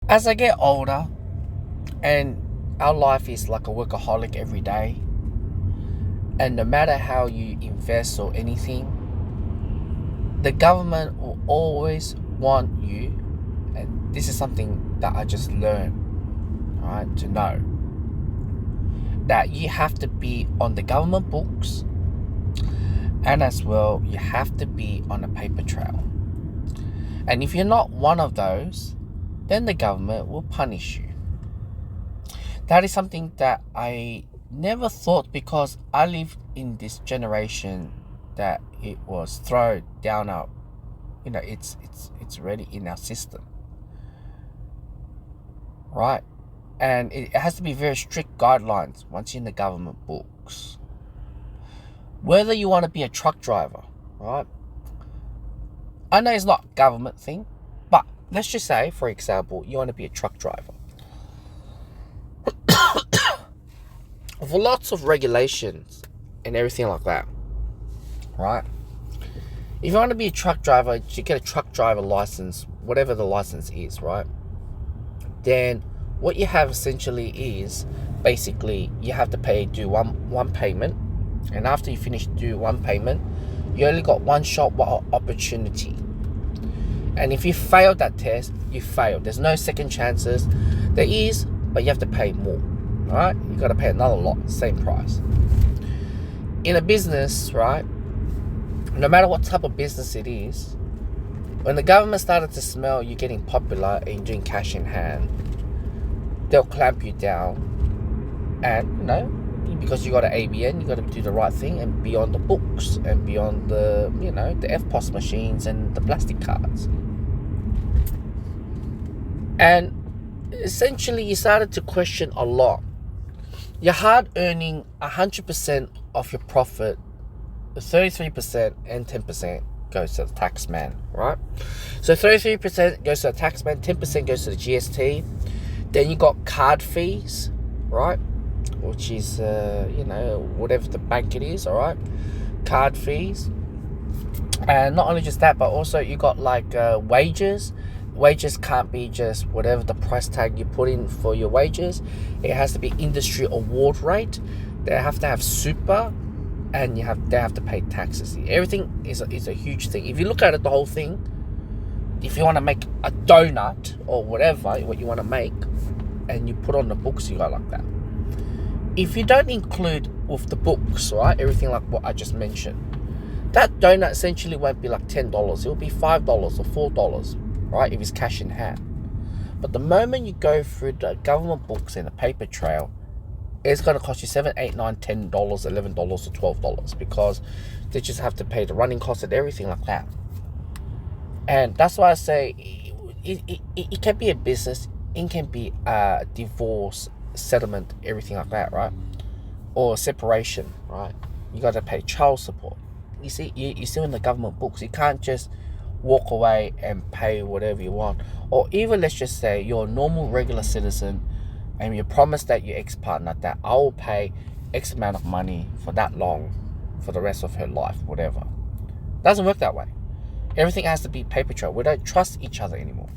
As I get older, and our life is like a workaholic every day, and no matter how you invest or anything, the government will always want you, and this is something that I just learned, right, to know that you have to be on the government books, and as well you have to be on a paper trail. And if you're not one of those, then the government will punish you. That is something that I never thought, because I lived in this generation that it was thrown down our, it's already in our system, right? And it has to be very strict guidelines once you're in the government books. Whether you want to be a truck driver, right? I know it's not a government thing, but let's just say, for example, you want to be a truck driver. For lots of regulations and everything like that, right? If you want to be a truck driver, you get a truck driver license, whatever the license is, right? Then what you have essentially is, basically, you have to do one payment, and after you finish do one payment, you only got one shot opportunity. And if you fail that test, you fail. There's no second chances. There is, but you have to pay more. Alright? You got to pay another lot, same price. In a business, right, no matter what type of business it is, when the government started to smell you getting popular and doing cash in hand, they'll clamp you down. And, because you got an ABN, you got to do the right thing and be on the books and be on the, the FPOS machines and the plastic cards. And essentially, you started to question a lot. You're hard earning 100% of your profit, 33% and 10% goes to the tax man, right? So 33% goes to the tax man, 10% goes to the GST. Then you got card fees, right? Which is, whatever the bank it is, all right? Card fees. And not only just that, but also you got wages. Wages can't be just whatever the price tag you put in for your wages. It has to be industry award rate. They have to have super, and they have to pay taxes. Everything is a huge thing. If you look at it, the whole thing, if you want to make a donut or whatever what you want to make, and you put on the books, you go like that. If you don't include with the books, right, everything like what I just mentioned, that donut essentially won't be like $10. It will be $5 or $4. Right, if it's cash in hand. But the moment you go through the government books and the paper trail, it's going to cost you $7, $8, $9, $10, $11 or $12, because they just have to pay the running costs and everything like that. And that's why I say it can be a business, it can be a divorce, settlement, everything like that, right? Or separation, right? You got to pay child support. You see, you're still in the government books. You can't just walk away and pay whatever you want. Or even, let's just say you're a normal regular citizen and you promise that your ex-partner that I will pay X amount of money for that long, for the rest of her life, whatever. Doesn't work that way. Everything has to be paper trail. We don't trust each other anymore.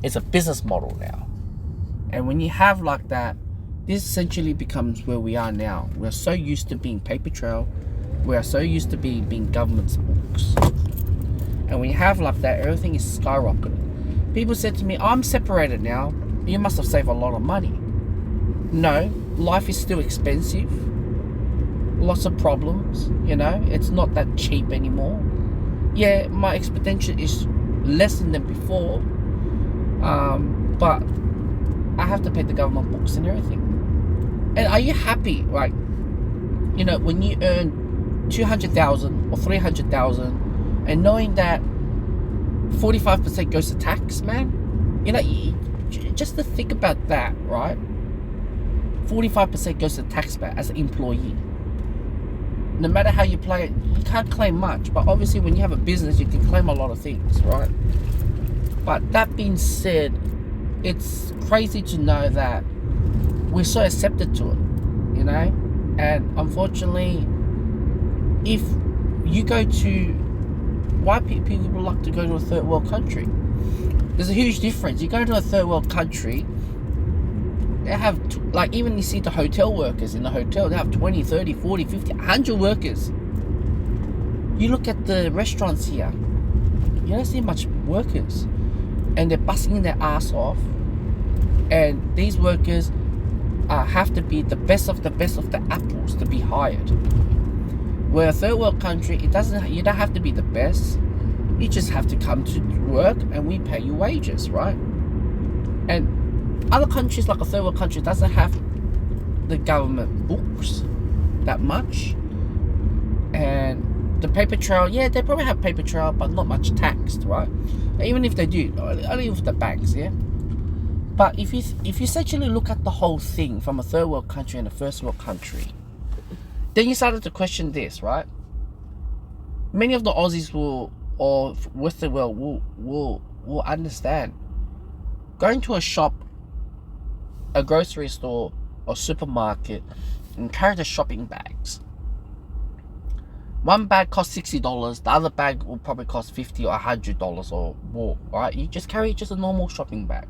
It's a business model now. And when you have like that, this essentially becomes where we are now. We're so used to being paper trail. We are so used to being government's books. And when you have like that, everything is skyrocketing. People said to me, I'm separated now. You must have saved a lot of money. No, life is still expensive. Lots of problems, It's not that cheap anymore. Yeah, my expenditure is less than before. But I have to pay the government books and everything. And are you happy, when you earn 200,000 or 300,000, and knowing that 45% goes to tax, man? Just to think about that, right? 45% goes to tax man as an employee. No matter how you play it, you can't claim much. But obviously, when you have a business, you can claim a lot of things, right? But that being said, it's crazy to know that we're so accepted to it, And unfortunately, if you go to, why people like to go to a third world country? There's a huge difference. You go to a third world country, they have, like, even you see the hotel workers in the hotel, they have 20, 30, 40, 50, 100 workers. You look at the restaurants here, you don't see much workers. And they're busting their ass off. And these workers have to be the best of the apples to be hired. Where a third world country, you don't have to be the best. You just have to come to work and we pay you wages, right? And other countries, like a third world country, doesn't have the government books that much. And the paper trail, yeah, they probably have paper trail, but not much taxed, right? Even if they do, only with the banks, yeah? But if you essentially look at the whole thing from a third world country and a first world country, then you started to question this, right? Many of the Aussies or Western world will understand. Going to a shop, a grocery store or supermarket and carry the shopping bags. One bag costs $60, the other bag will probably cost $50 or $100 or more, right? You just carry just a normal shopping bag.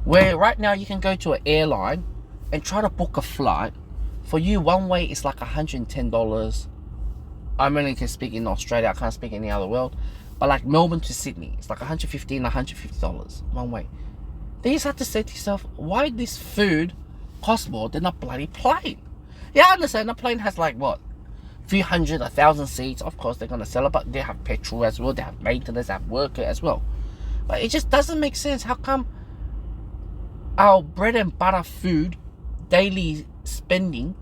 Where right now you can go to an airline and try to book a flight. For you, one way is like $110. I only can speak in Australia, I can't speak in any other world. But like Melbourne to Sydney, it's like $115, $150 one way. Then you start to say to yourself, why this food costs more than a bloody plane? Yeah, I understand, a plane has like what? 300, 1,000 seats. Of course they're going to sell it, but they have petrol as well, they have maintenance, they have worker as well. But it just doesn't make sense. How come our bread and butter food, daily spending,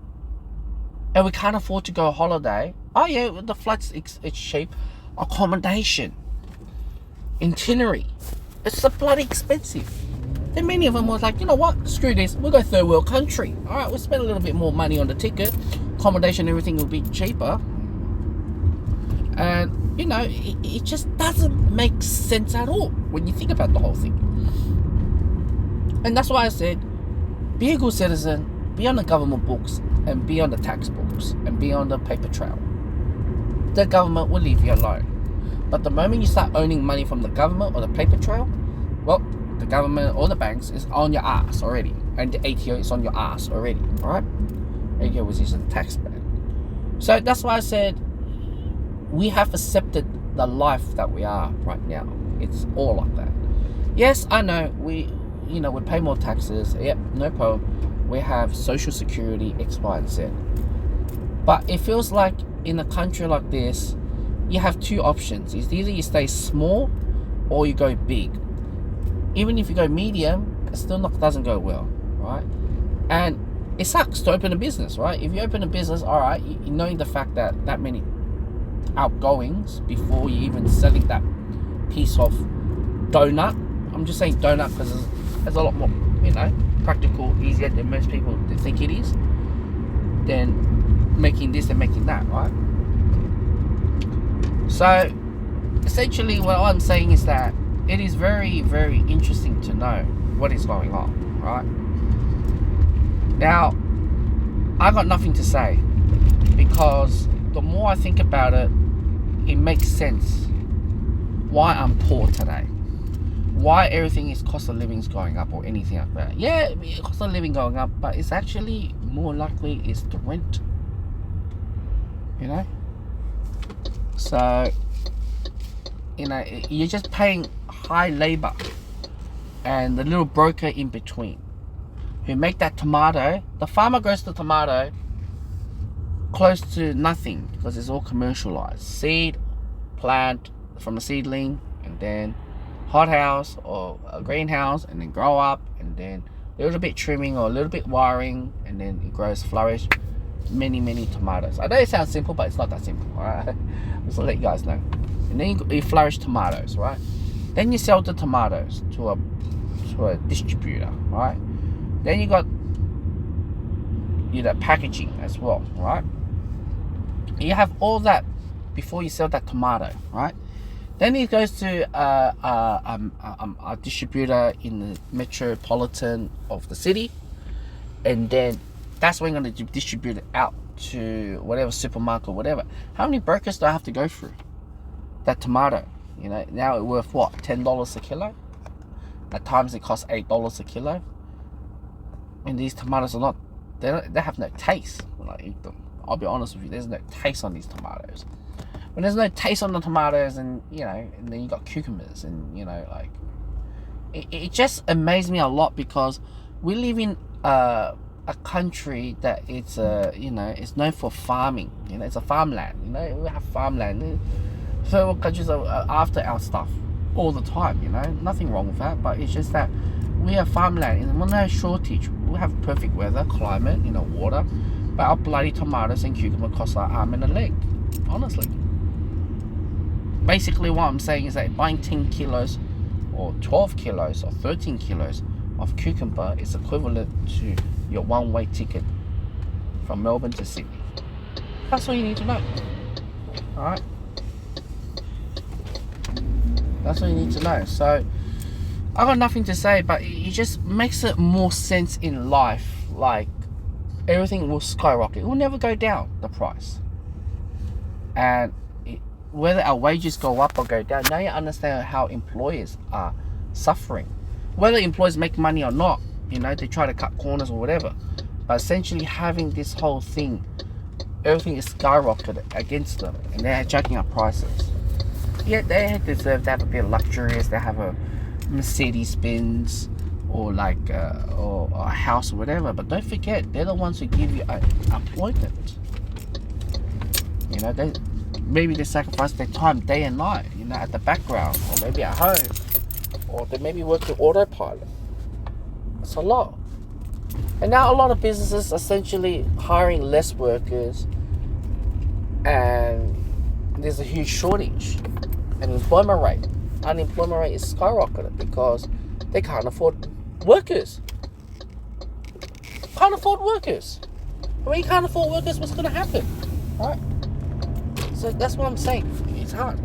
and we can't afford to go on holiday? Oh yeah, the flights, it's cheap. Accommodation, itinerary, it's so bloody expensive. Then many of them was like, you know what, screw this, we'll go third world country. Alright, we'll spend a little bit more money on the ticket, accommodation, everything will be cheaper. And you know, it just doesn't make sense at all when you think about the whole thing. And that's why I said, be a good citizen, be on the government books, and be on the tax books, and be on the paper trail. The government will leave you alone. But the moment you start owning money from the government or the paper trail, well, the government or the banks is on your ass already. And the ATO is on your ass already, alright? ATO was using the tax ban. So that's why I said, we have accepted the life that we are right now. It's all like that. Yes, I know, we pay more taxes. Yep, no problem. We have social security, X, Y, and Z. But it feels like in a country like this, you have two options. It's either you stay small or you go big. Even if you go medium, it still doesn't go well, right? And it sucks to open a business, right? If you open a business, all right, you knowing the fact that many outgoings before you even selling that piece of donut. I'm just saying donut because there's a lot more, practical, easier than most people think it is, than making this and making that, right? So essentially what I'm saying is that it is very, very interesting to know what is going on, right? Now, I got nothing to say, because the more I think about it, it makes sense why I'm poor today, why everything is cost of living is going up or anything like that. Yeah, cost of living going up, but it's actually more likely it's the rent, so you're just paying high labor and the little broker in between who make that tomato. The farmer grows the tomato close to nothing because it's all commercialized. Seed, plant from a seedling, and then hothouse or a greenhouse, and then grow up, and then a little bit trimming or a little bit wiring, and then it grows, flourish, many tomatoes. I know it sounds simple, but it's not that simple, alright? Just to let you guys know. And then you flourish tomatoes, right? Then you sell the tomatoes to a distributor, right? Then you got packaging as well, right? You have all that before you sell that tomato, right? Then it goes to a distributor in the metropolitan of the city, and then that's when I'm going to distribute it out to whatever supermarket or whatever. How many brokers do I have to go through? That tomato. You know, now it's worth what, $10 a kilo? At times it costs $8 a kilo. And these tomatoes are not, they have no taste when I eat them. I'll be honest with you, there's no taste on these tomatoes. When there's no taste on the tomatoes, and you know, and then you got cucumbers, and you know, like it just amazed me a lot, because we live in a country that it's you know, it's known for farming. You know, it's a farmland. You know, we have farmland. Third world countries are after our stuff all the time. You know, nothing wrong with that, but it's just that we have farmland and we're no shortage. We have perfect weather, climate, you know, water, but our bloody tomatoes and cucumber cost our arm and a leg. Honestly. Basically, what I'm saying is that buying 10 kilos or 12 kilos or 13 kilos of cucumber is equivalent to your one-way ticket from Melbourne to Sydney. That's all you need to know. Alright? That's all you need to know. So, I got nothing to say, but it just makes it more sense in life. Like, everything will skyrocket. It will never go down, the price. And whether our wages go up or go down, now you understand how employers are suffering. Whether employers make money or not, you know, they try to cut corners or whatever. But essentially having this whole thing, everything is skyrocketed against them, and they're jacking up prices. Yeah, they deserve to have a bit of luxurious. They have a Mercedes-Benz or like or a house or whatever. But don't forget, they're the ones who give you employment. You know, maybe they sacrifice their time day and night, you know, at the background, or maybe at home, or they maybe work the autopilot. It's a lot. And now a lot of businesses essentially hiring less workers, and there's a huge shortage. And unemployment rate is skyrocketed because they can't afford workers. When you can't afford workers, what's going to happen? Right? So that's what I'm saying. It's hard.